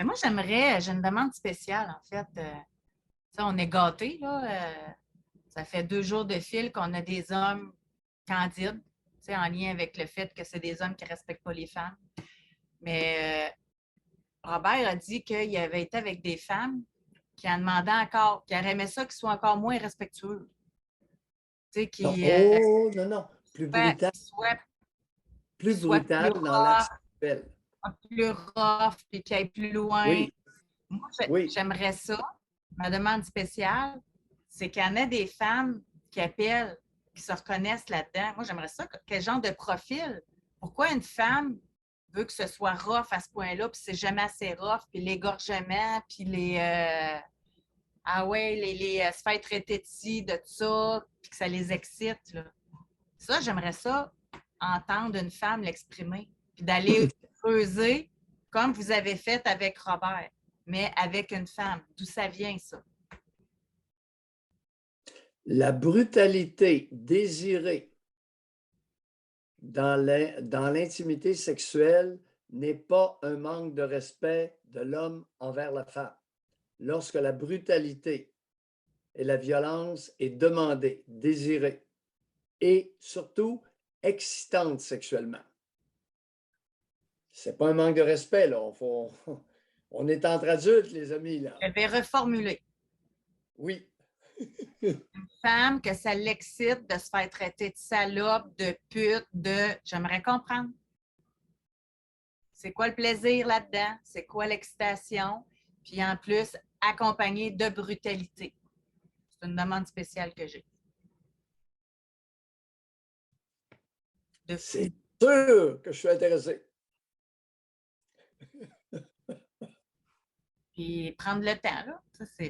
Moi, j'ai une demande spéciale, en fait. On est gâtés, là. Ça fait 2 jours de fil qu'on a des hommes candides, en lien avec le fait que c'est des hommes qui ne respectent pas les femmes. Mais Robert a dit qu'il avait été avec des femmes qui en demandaient encore, qui auraient aimé ça qu'ils soient encore moins respectueux. Non, oh, non, non, plus qu'ils soient plus brutal dans l'acte rough, sexuel. plus rough, puis qu'ils aillent plus loin. Oui, Moi, oui. j'aimerais ça. Ma demande spéciale, c'est qu'il y en ait des femmes qui appellent, qui se reconnaissent là-dedans. Moi, j'aimerais ça. Quel genre de profil? Pourquoi une femme veut que ce soit rough à ce point-là, puis c'est jamais assez rough, puis l'égorgement, puis ah ouais, se faire traiter de ci, de ça, puis que ça les excite, là. Ça, j'aimerais ça, entendre une femme l'exprimer, puis d'aller creuser comme vous avez fait avec Robert, mais avec une femme. D'où ça vient, ça? La brutalité désirée dans l'intimité sexuelle n'est pas un manque de respect de l'homme envers la femme. Lorsque la brutalité et la violence est demandée, désirée et surtout excitante sexuellement. C'est pas un manque de respect, là. On est entre adultes, les amis, là. Je vais reformuler. Oui. Une femme que ça l'excite de se faire traiter de salope, de pute, J'aimerais comprendre. C'est quoi le plaisir là-dedans? C'est quoi l'excitation? Puis en plus, accompagné de brutalité. C'est une demande spéciale que j'ai. C'est sûr que je suis intéressé. Puis prendre le temps, là.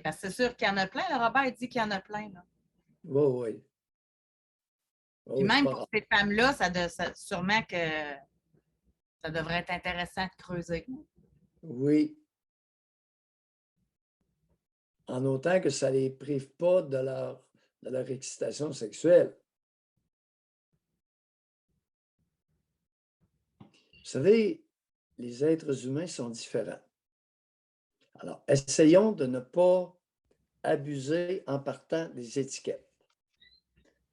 Parce que c'est sûr qu'il y en a plein. Le Robert dit qu'il y en a plein, là. Oui, oui. Puis même pour ces femmes-là, sûrement que ça devrait être intéressant de creuser. Oui. En autant que ça ne les prive pas de leur excitation sexuelle. Vous savez, les êtres humains sont différents. Alors, essayons de ne pas abuser en partant des étiquettes.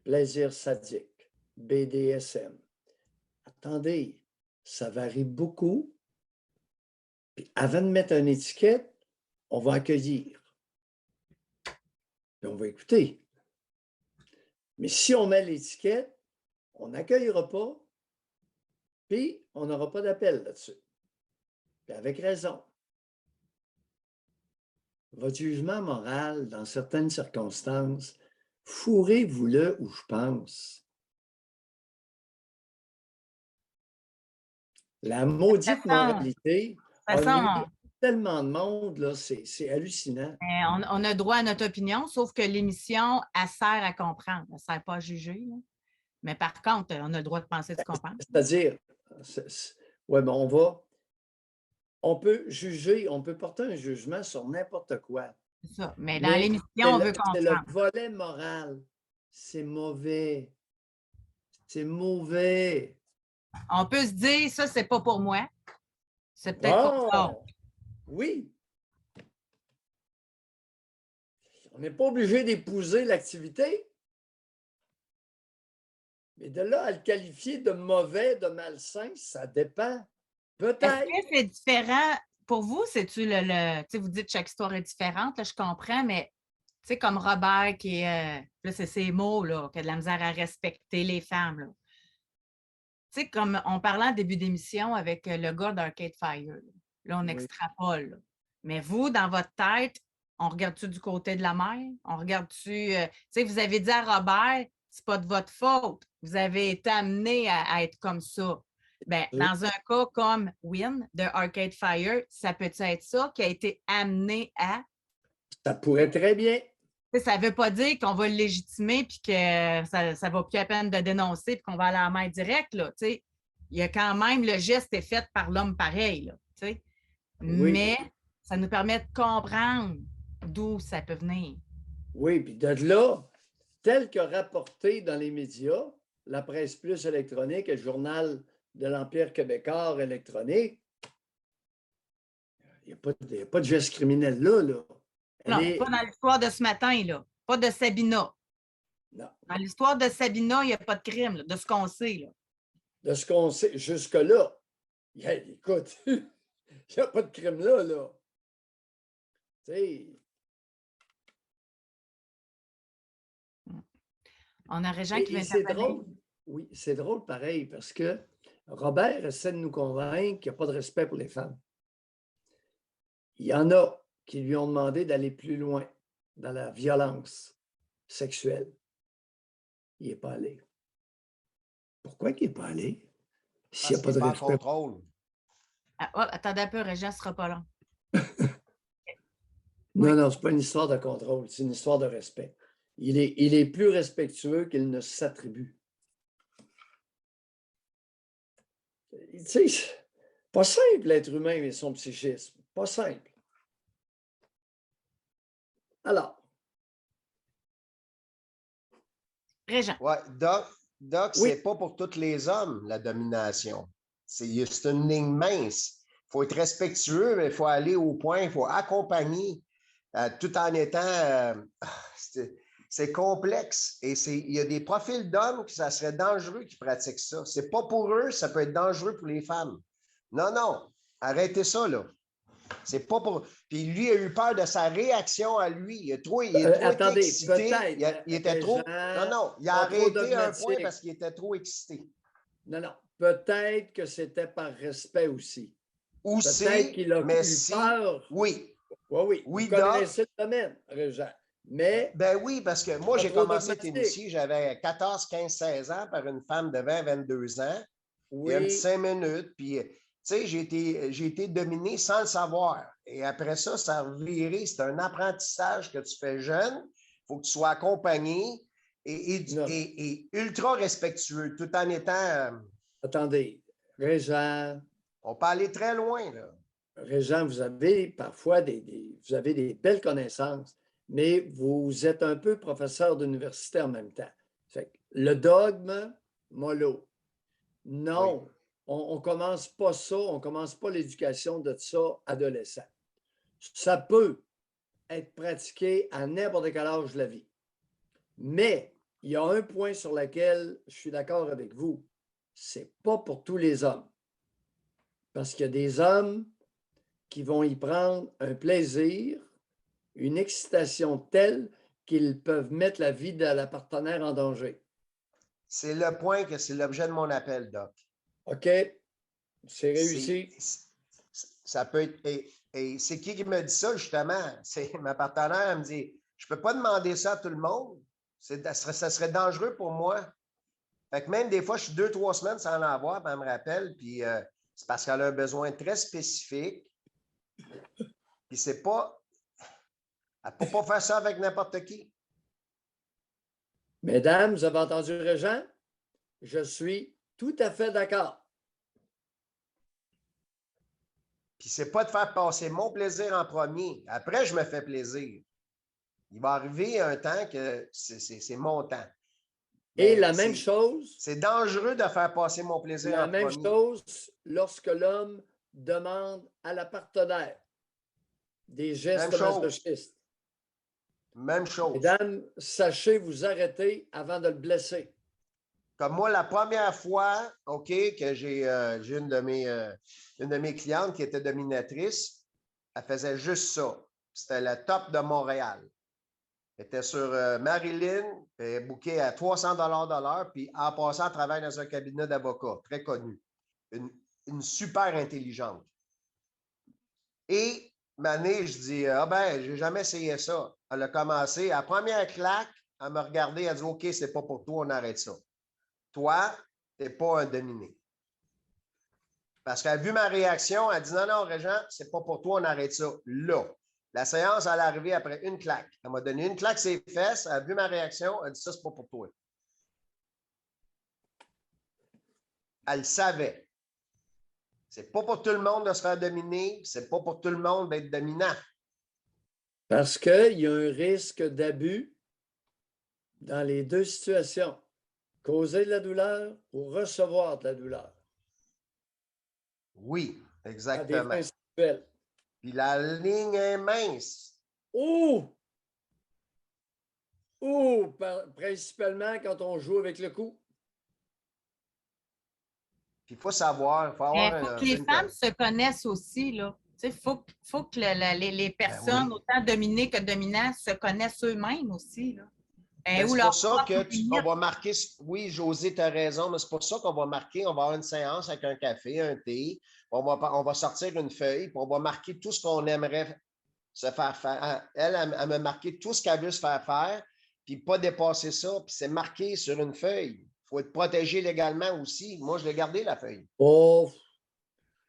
Plaisir sadique, BDSM. Attendez, ça varie beaucoup. Puis avant de mettre une étiquette, on va accueillir. Puis on va écouter. Mais si on met l'étiquette, on n'accueillera pas, puis on n'aura pas d'appel là-dessus. Puis avec raison. Votre jugement moral, dans certaines circonstances, fourrez-vous-le où je pense. La maudite moralité a nuit tellement de monde, là, c'est hallucinant. On a droit à notre opinion, sauf que l'émission, elle sert à comprendre. Elle ne sert pas à juger. Là. Mais par contre, on a le droit de penser ce qu'on pense. C'est-à-dire, oui, mais on peut juger, on peut porter un jugement sur n'importe quoi. C'est ça. Mais dans l'émission, on veut comprendre. C'est le volet moral. C'est mauvais. C'est mauvais. On peut se dire, ça, c'est pas pour moi. C'est peut-être pour ça. Oui. On n'est pas obligé d'épouser l'activité. Mais de là à le qualifier de mauvais, de malsain, ça dépend. Peut-être. Est-ce que c'est différent? Pour vous, c'est-tu vous dites que chaque histoire est différente, là, je comprends, mais comme Robert qui est. Là, c'est ses mots, là, qui a de la misère à respecter les femmes. Là. Comme on parlait en début d'émission avec le gars d'Arcade Fire. Là, on extrapole. Là. Mais vous, dans votre tête, on regarde-tu du côté de la mer? On regarde-tu. Vous avez dit à Robert, c'est pas de votre faute. Vous avez été amené à être comme ça. Ben, dans un cas comme Win de Arcade Fire, ça peut être ça qui a été amené à. Ça pourrait très bien. Ça ne veut pas dire qu'on va le légitimer puis que ça ne vaut plus la peine de dénoncer puis qu'on va aller à la main directe. Là, il y a quand même, le geste est fait par l'homme pareil. Là, oui. Mais ça nous permet de comprendre d'où ça peut venir. Oui, puis de là, tel que rapporté dans les médias, la presse plus électronique et le journal de l'Empire québécois électronique, n'y a pas de geste criminel là. Non, pas dans l'histoire de ce matin, là. Pas de Sabina. Non. Dans l'histoire de Sabina, il n'y a pas de crime, là, de ce qu'on sait. Là. De ce qu'on sait jusque-là, écoute, il n'y a pas de crime là. Tu sais. On a Régent qui vient c'est drôle. Oui, c'est drôle pareil, parce que Robert essaie de nous convaincre qu'il n'y a pas de respect pour les femmes. Il y en a qui lui ont demandé d'aller plus loin dans la violence sexuelle. Il n'est pas allé. Pourquoi il n'est pas allé? S'il n'y a pas de respect. Contrôle. Ah, oh, attendez un peu, Régent ne sera pas long. Non, ce n'est pas une histoire de contrôle, c'est une histoire de respect. Il est plus respectueux qu'il ne s'attribue. Tu sais, pas simple l'être humain et son psychisme. Pas simple. Alors. Régent. Oui, Doc, oui. c'est pas pour tous les hommes, la domination. C'est une ligne mince. Il faut être respectueux, mais il faut aller au point, il faut accompagner tout en étant... c'est complexe et il y a des profils d'hommes que ça serait dangereux qui pratiquent ça. C'est pas pour eux, ça peut être dangereux pour les femmes. Non, arrêtez ça, là. C'est pas pour... Puis lui a eu peur de sa réaction à lui. Il est trop attendez, excité. peut-être. Il était trop... Non, il a arrêté un point parce qu'il était trop excité. Non. Peut-être que c'était par respect aussi. Aussi, peut-être qu'il a eu peur. Oui. Oui, vous connaissez le domaine, Régent. Mais... Ben oui, parce que moi, j'ai commencé à être initié, j'avais 14, 15, 16 ans par une femme de 20, 22 ans. Oui. Il y a un petit 5 minutes, puis... Tu sais, j'ai été dominé sans le savoir. Et après ça, ça a reviré. C'est un apprentissage que tu fais jeune. Il faut que tu sois accompagné et ultra respectueux, tout en étant... Attendez, Régent... On peut aller très loin, là. Régent, vous avez parfois vous avez des belles connaissances, mais vous êtes un peu professeur d'université en même temps. Fait que le dogme, mollo. Non. Oui. On ne commence pas ça, on ne commence pas l'éducation de ça adolescent. Ça peut être pratiqué à n'importe quel âge de la vie. Mais il y a un point sur lequel je suis d'accord avec vous. Ce n'est pas pour tous les hommes. Parce qu'il y a des hommes qui vont y prendre un plaisir, une excitation telle qu'ils peuvent mettre la vie de la partenaire en danger. C'est le point que c'est l'objet de mon appel, Doc. OK. C'est réussi. Ça peut être... Et c'est qui me dit ça, justement? C'est ma partenaire, elle me dit, je ne peux pas demander ça à tout le monde. Ça serait dangereux pour moi. Fait que même des fois, je suis 2-3 semaines sans l'avoir, puis elle me rappelle, puis c'est parce qu'elle a un besoin très spécifique. Puis c'est pas... Elle ne peut pas faire ça avec n'importe qui. Mesdames, vous avez entendu Régent? Je suis tout à fait d'accord. Puis c'est pas de faire passer mon plaisir en premier. Après, je me fais plaisir. Il va arriver un temps que c'est mon temps. Et la même chose... C'est dangereux de faire passer mon plaisir en premier. La même chose lorsque l'homme demande à la partenaire des gestes masochistes. Même chose. Mesdames, sachez vous arrêter avant de le blesser. Comme moi, la première fois, OK, que j'ai une de mes clientes qui était dominatrice, elle faisait juste ça. C'était le top de Montréal. Elle était sur Marilyn, elle bookait à 300 $ de l'heure, puis en passant, elle travaille dans un cabinet d'avocats, très connu. Une super intelligente. Et, Mané, je dis, j'ai jamais essayé ça. Elle a commencé, à la première claque, elle m'a regardé, elle a dit, OK, c'est pas pour toi, on arrête ça. Toi, tu n'es pas un dominé. Parce qu'elle a vu ma réaction, elle a dit, non, Régent, c'est pas pour toi, on arrête ça. Là. La séance, elle est arrivée après une claque. Elle m'a donné une claque ses fesses, elle a vu ma réaction, elle a dit, ça, c'est pas pour toi. Elle le savait. C'est pas pour tout le monde de se faire dominer, c'est pas pour tout le monde d'être dominant. Parce qu'il y a un risque d'abus dans les deux situations. Causer de la douleur ou recevoir de la douleur. Oui, exactement. À des fins sexuelles. Puis la ligne est mince. Ou principalement quand on joue avec le cou. Puis il faut savoir, il faut avoir Il faut que les femmes se connaissent aussi, là. Il faut que les personnes, oui. autant dominées que dominants, se connaissent eux-mêmes aussi, là. C'est pour ça qu'on va marquer, oui, José, tu as raison, mais c'est pour ça qu'on va marquer, on va avoir une séance avec un café, un thé, on va sortir une feuille, puis on va marquer tout ce qu'on aimerait se faire faire. Elle me marquer tout ce qu'elle veut se faire faire, puis pas dépasser ça, puis c'est marqué sur une feuille. Il faut être protégé légalement aussi. Moi, je l'ai gardé, la feuille. Oh.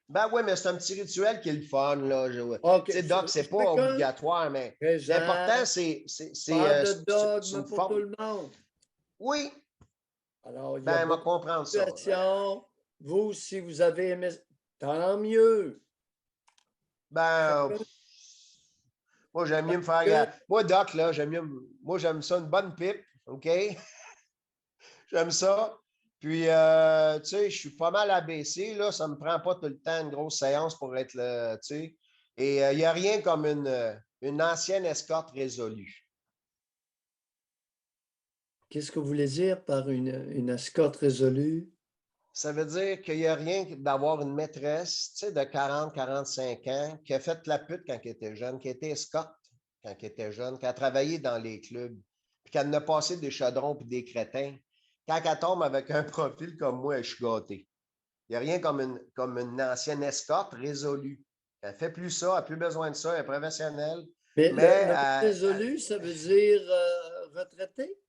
Ben oui, mais c'est un petit rituel qui est le fun, là. Okay. Tu sais, Doc, c'est pas obligatoire, mais l'important, c'est pas de dogme pour forme. tout le monde. Oui. Alors, il y ben, a on va comprendre ça. Vous, si vous avez aimé, tant mieux. Ben, moi, j'aime mieux me faire... Moi, Doc, là, moi, j'aime ça, une bonne pipe, OK? J'aime ça. Puis, tu sais, je suis pas mal abaissé, là. Ça me prend pas tout le temps une grosse séance pour être là, tu sais. Et il n'y a rien comme une ancienne escorte résolue. Qu'est-ce que vous voulez dire par une escorte résolue? Ça veut dire qu'il n'y a rien d'avoir une maîtresse, tu sais, de 40, 45 ans, qui a fait la pute quand elle était jeune, qui était escorte quand elle était jeune, qui a travaillé dans les clubs, puis qu'elle en a passé des chaudrons puis des crétins. Quand elle tombe avec un profil comme moi, je suis gâté. Il n'y a rien comme une ancienne escorte résolue. Elle ne fait plus ça, elle n'a plus besoin de ça, elle est professionnelle. Mais le résolu, ça veut dire retraité?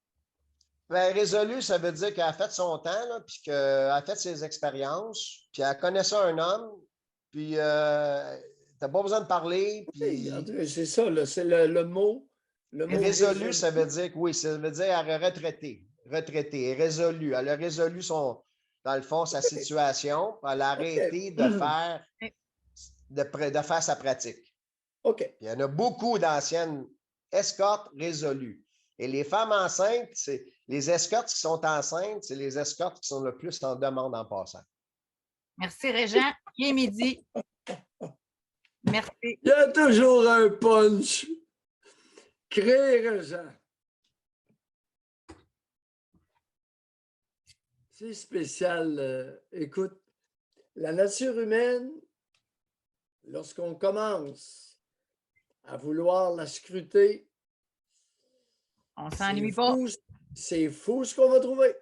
Ben, résolue, ça veut dire qu'elle a fait son temps, là, puis qu'elle a fait ses expériences, puis elle connaît ça un homme, puis t'as pas besoin de parler. Puis... C'est ça, c'est le mot. Résolu, ça veut dire que oui, ça veut dire elle a retraité. Retraité, résolu. Elle a résolu dans le fond, sa situation. Elle a arrêté de faire sa pratique. OK. Il y en a beaucoup d'anciennes escortes résolues. Et les femmes enceintes, c'est les escortes qui sont enceintes, c'est les escortes qui sont le plus en demande en passant. Merci, Régent. Il est midi. Merci. Il y a toujours un punch. Crée, Régent. C'est spécial. Écoute, la nature humaine, lorsqu'on commence à vouloir la scruter, on s'ennuie pas. C'est fou ce qu'on va trouver.